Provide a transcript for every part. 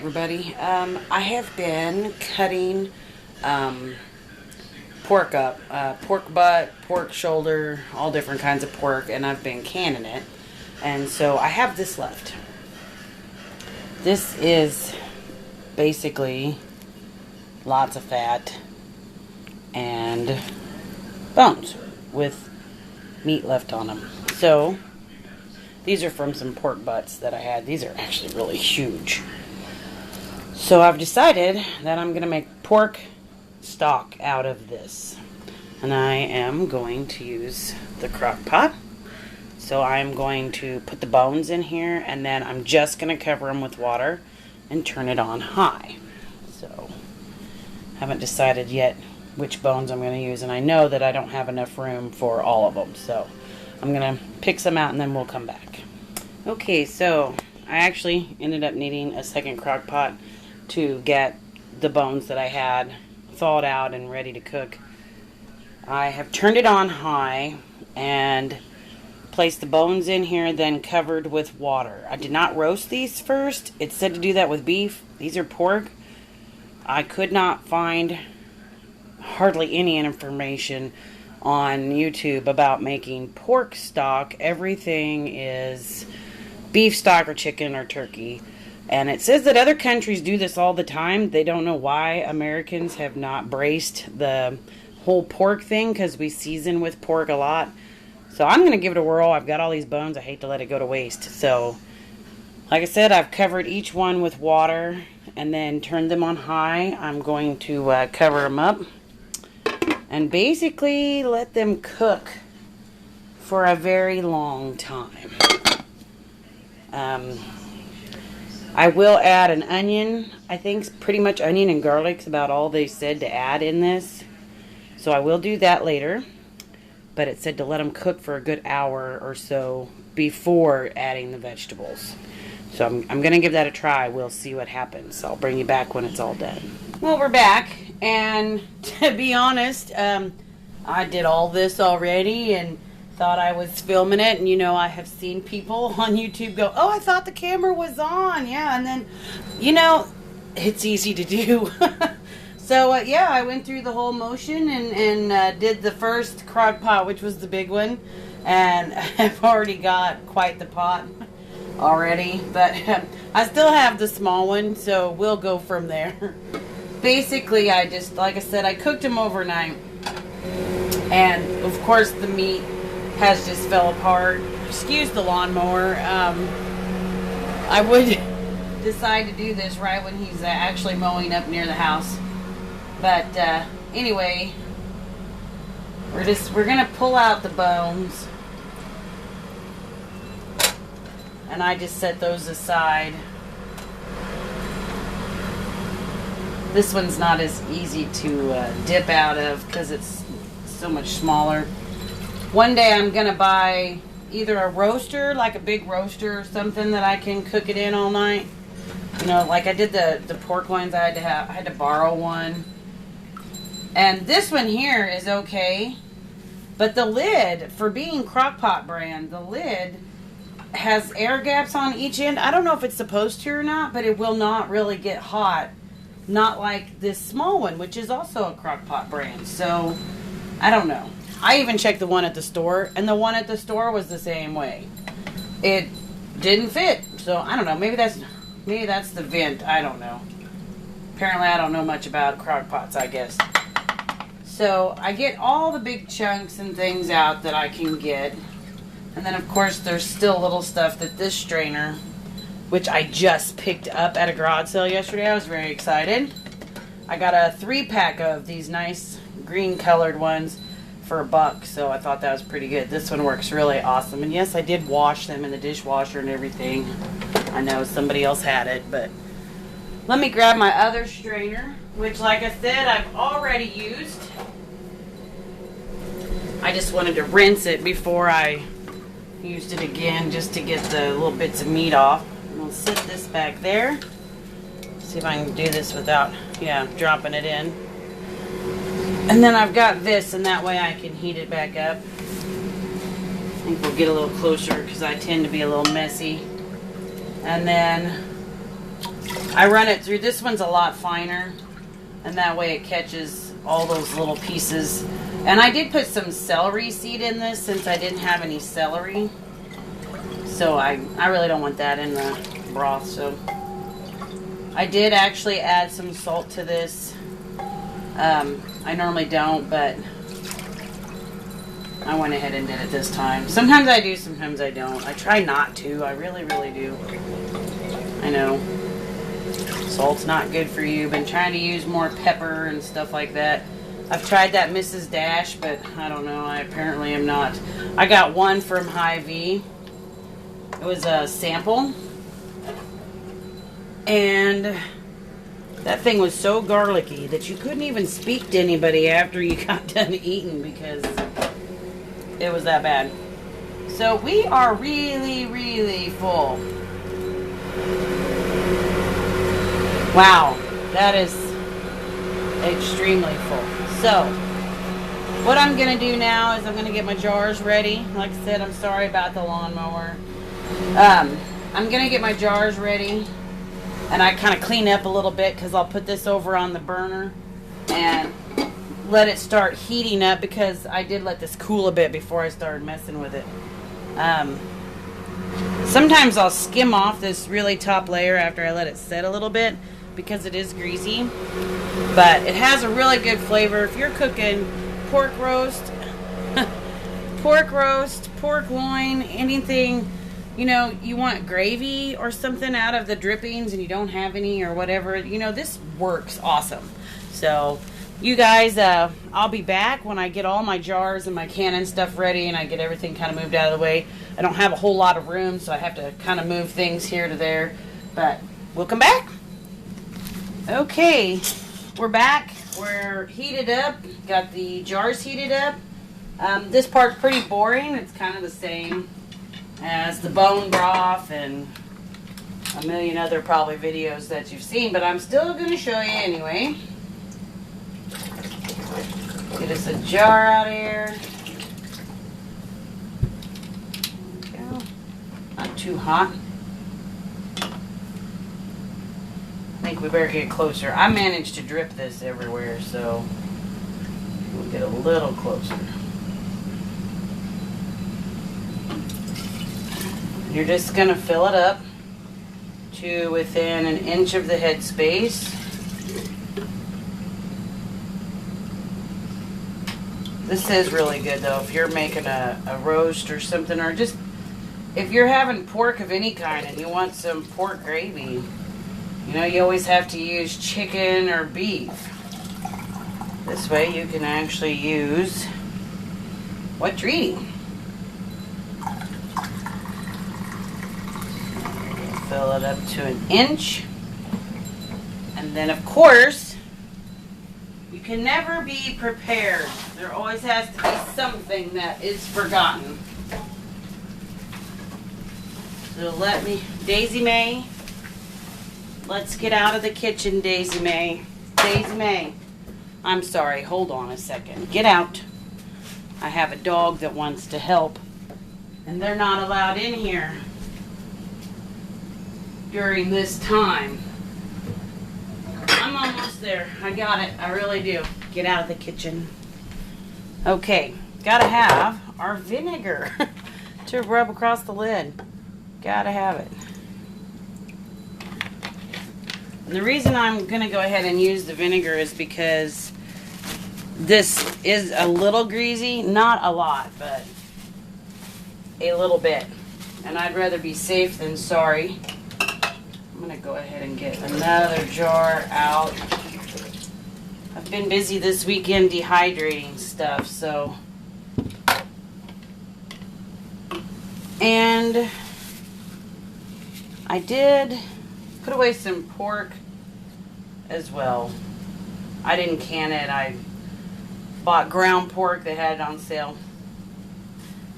everybody. I have been cutting pork up. Pork butt, pork shoulder, all different kinds of pork, and I've been canning it. And so I have this left. This is basically lots of fat and bones with meat left on them. So these are from some pork butts that I had. These are actually really huge. So I've decided that I'm going to make pork stock out of this. And I am going to use the crock pot. So I'm going to put the bones in here, and then I'm just going to cover them with water and turn it on high. So haven't decided yet which bones I'm going to use, and I know that I don't have enough room for all of them. So I'm going to pick some out and then we'll come back. Okay, so I actually ended up needing a second crock pot to get the bones that I had thawed out and ready to cook. I have turned it on high and placed the bones in here, then covered with water. I did not roast these first. It said to do that with beef. These are pork. I could not find hardly any information on YouTube about making pork stock. Everything is beef stock or chicken or turkey. And it says that other countries do this all the time. They don't know why Americans have not braced the whole pork thing, because we season with pork a lot. So I'm going to give it a whirl. I've got all these bones. I hate to let it go to waste. So, like I said, I've covered each one with water and then turned them on high. I'm going to cover them up and basically let them cook for a very long time. I will add an onion. I think pretty much onion and garlic's about all they said to add in this. So I will do that later. But it said to let them cook for a good hour or so before adding the vegetables. So I'm going to give that a try. We'll see what happens. I'll bring you back when it's all done. Well, we're back. And to be honest, I did all this already and thought I was filming it. And, you know, I have seen people on YouTube go, oh, I thought the camera was on. Yeah, and then, you know, it's easy to do. So, yeah, I went through the whole motion and did the first crock pot, which was the big one. And I've already got quite the pot already. But I still have the small one, so we'll go from there. Basically, I just, like I said, I cooked them overnight. And, of course, the meat has just fell apart. Excuse the lawnmower. I would decide to do this right when he's actually mowing up near the house. But anyway, we're gonna pull out the bones, and I just set those aside. This one's not as easy to dip out of because it's so much smaller. One day I'm gonna buy either a roaster, like a big roaster or something that I can cook it in all night. You know, like I did the pork ones. I had to borrow one. And this one here is okay, but the lid, for being Crock-Pot brand, the lid has air gaps on each end. I don't know if it's supposed to or not, but it will not really get hot. Not like this small one, which is also a Crock-Pot brand. So, I don't know. I even checked the one at the store, and the one at the store was the same way. It didn't fit. So, I don't know. Maybe that's the vent. I don't know. Apparently, I don't know much about Crock-Pots, I guess. So I get all the big chunks and things out that I can get. And then, of course, there's still little stuff that this strainer, which I just picked up at a garage sale yesterday. I was very excited. I got a 3-pack of these nice green colored ones for $1. So I thought that was pretty good. This one works really awesome. And yes, I did wash them in the dishwasher and everything. I know somebody else had it, but let me grab my other strainer, which, like I said, I've already used. I just wanted to rinse it before I used it again, just to get the little bits of meat off. And I'll set this back there. See if I can do this without, dropping it in. And then I've got this, and that way I can heat it back up. I think we'll get a little closer because I tend to be a little messy. And then I run it through. This one's a lot finer, and that way it catches all those little pieces. And I did put some celery seed in this since I didn't have any celery. So I really don't want that in the broth. So I did actually add some salt to this. I normally don't, but I went ahead and did it this time. Sometimes I do, sometimes I don't. I try not to. I really, really do. I know. Salt's not good for you. Been trying to use more pepper and stuff like that. I've tried that Mrs. Dash, but I don't know. I apparently am not. I got one from Hy-Vee. It was a sample. And that thing was so garlicky that you couldn't even speak to anybody after you got done eating because it was that bad. So we are really, really full. Wow, that is extremely full. So, what I'm going to do now is I'm going to get my jars ready. Like I said, I'm sorry about the lawnmower. I'm going to get my jars ready. And I kind of clean up a little bit because I'll put this over on the burner and let it start heating up because I did let this cool a bit before I started messing with it. Sometimes I'll skim off this really top layer after I let it set a little bit because it is greasy. But it has a really good flavor. If you're cooking pork roast, pork loin, anything, you know, you want gravy or something out of the drippings and you don't have any or whatever, you know, this works awesome. So, you guys, I'll be back when I get all my jars and my can and stuff ready and I get everything kind of moved out of the way. I don't have a whole lot of room, so I have to kind of move things here to there. But we'll come back. Okay, we're back. We're heated up. Got the jars heated up. This part's pretty boring. It's kind of the same as the bone broth and a million other probably videos that you've seen, but I'm still going to show you anyway. Get us a jar out of here. There we go. Not too hot. I think we better get closer. I managed to drip this everywhere, so we'll get a little closer. You're just going to fill it up to within an inch of the head space. This is really good though if you're making a roast or something, or just if you're having pork of any kind and you want some pork gravy. You know, you always have to use chicken or beef. This way you can actually use what you're eating. Fill it up to an inch. And then, of course, you can never be prepared. There always has to be something that is forgotten. So let me, Daisy May, let's get out of the kitchen, Daisy May. Daisy May, I'm sorry, hold on a second. Get out. I have a dog that wants to help, and they're not allowed in here during this time. I'm almost there. I got it. I really do. Get out of the kitchen. Okay, gotta have our vinegar to rub across the lid. Gotta have it. And the reason I'm gonna go ahead and use the vinegar is because this is a little greasy, not a lot, but a little bit. And I'd rather be safe than sorry. I'm going to go ahead and get another jar out. I've been busy this weekend dehydrating stuff, so. And I did put away some pork as well. I didn't can it. I bought ground pork. They had it on sale.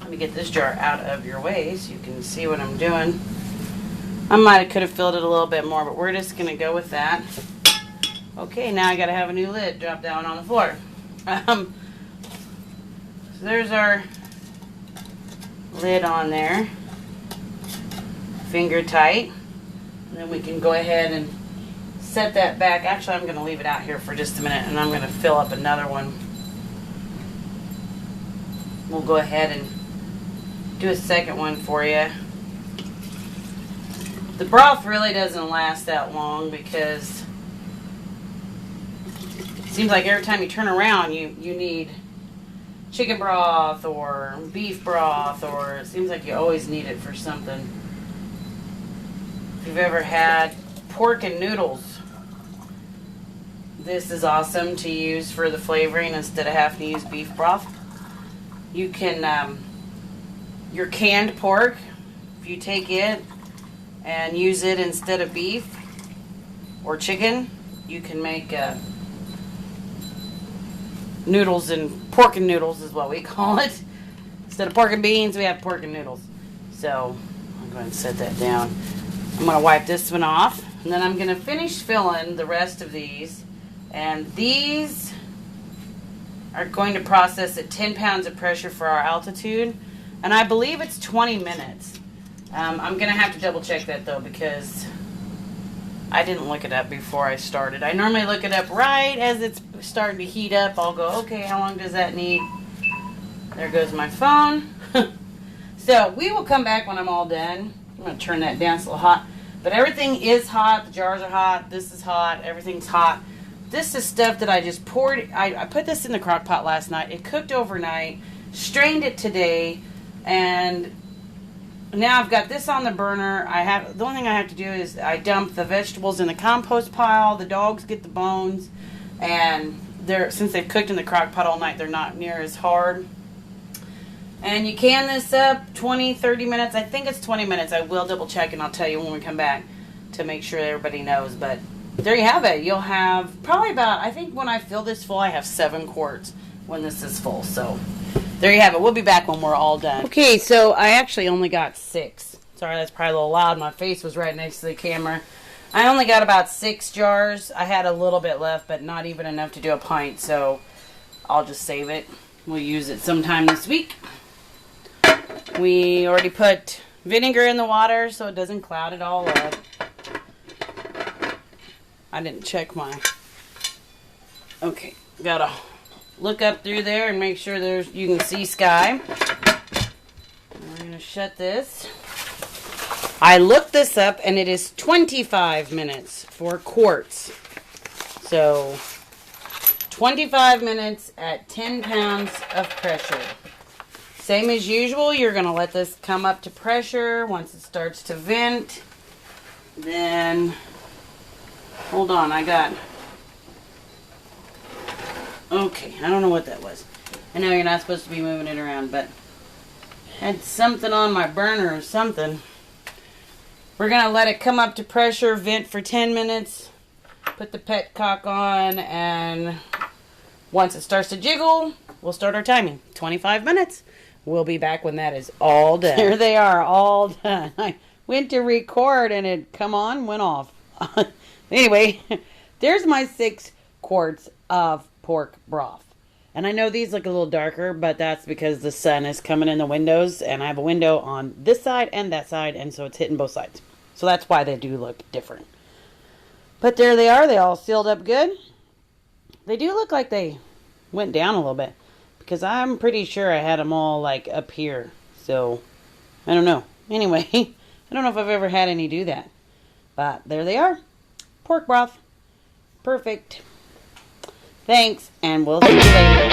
Let me get this jar out of your way so you can see what I'm doing. I could have filled it a little bit more, but we're just going to go with that. Okay, now I got to have a new lid drop down on the floor. So there's our lid on there. Finger tight. And then we can go ahead and set that back. Actually, I'm going to leave it out here for just a minute, and I'm going to fill up another one. We'll go ahead and do a second one for you. The broth really doesn't last that long because it seems like every time you turn around, you need chicken broth or beef broth, or it seems like you always need it for something. If you've ever had pork and noodles, this is awesome to use for the flavoring instead of having to use beef broth. You can, your canned pork, if you take it and use it instead of beef or chicken, you can make noodles and pork and noodles is what we call it. Instead of pork and beans, we have pork and noodles. So I'm going to set that down. I'm going to wipe this one off, and then I'm going to finish filling the rest of these. And these are going to process at 10 pounds of pressure for our altitude, and I believe it's 20 minutes. I'm going to have to double check that though, because I didn't look it up before I started. I normally look it up right as it's starting to heat up. I'll go, okay, how long does that need? There goes my phone. So we will come back when I'm all done. I'm going to turn that down. It's a little hot. But everything is hot. The jars are hot. This is hot. Everything's hot. This is stuff that I just poured. I put this in the crock pot last night. It cooked overnight. Strained it today. And now I've got this on the burner. The only thing I have to do is I dump the vegetables in the compost pile. The dogs get the bones. And since they've cooked in the crock pot all night, they're not near as hard. And you can this up 20, 30 minutes. I think it's 20 minutes. I will double check and I'll tell you when we come back to make sure everybody knows. But there you have it. You'll have probably about, I think when I fill this full, I have 7 quarts when this is full. So there you have it. We'll be back when we're all done. Okay, so I actually only got 6. Sorry, that's probably a little loud. My face was right next to the camera. I only got about 6 jars. I had a little bit left, but not even enough to do a pint. So I'll just save it. We'll use it sometime this week. We already put vinegar in the water so it doesn't cloud it all up. I didn't check my... Okay, gotta look up through there and make sure you can see sky. We're gonna shut this. I looked this up and it is 25 minutes for quarts. So 25 minutes at 10 pounds of pressure. Same as usual, you're going to let this come up to pressure. Once it starts to vent, then, hold on, okay, I don't know what that was. I know you're not supposed to be moving it around, but I had something on my burner or something. We're going to let it come up to pressure, vent for 10 minutes, put the petcock on, and once it starts to jiggle, we'll start our timing. 25 minutes. We'll be back when that is all done. Here they are, all done. I went to record and it went off. Anyway, there's my 6 quarts of pork broth. And I know these look a little darker, but that's because the sun is coming in the windows, and I have a window on this side and that side, and so it's hitting both sides. So that's why they do look different. But there they are. They all sealed up good. They do look like they went down a little bit, because I'm pretty sure I had them all like up here. So I don't know. Anyway, I don't know if I've ever had any do that. But there they are. Pork broth. Perfect. Thanks, and we'll see you later.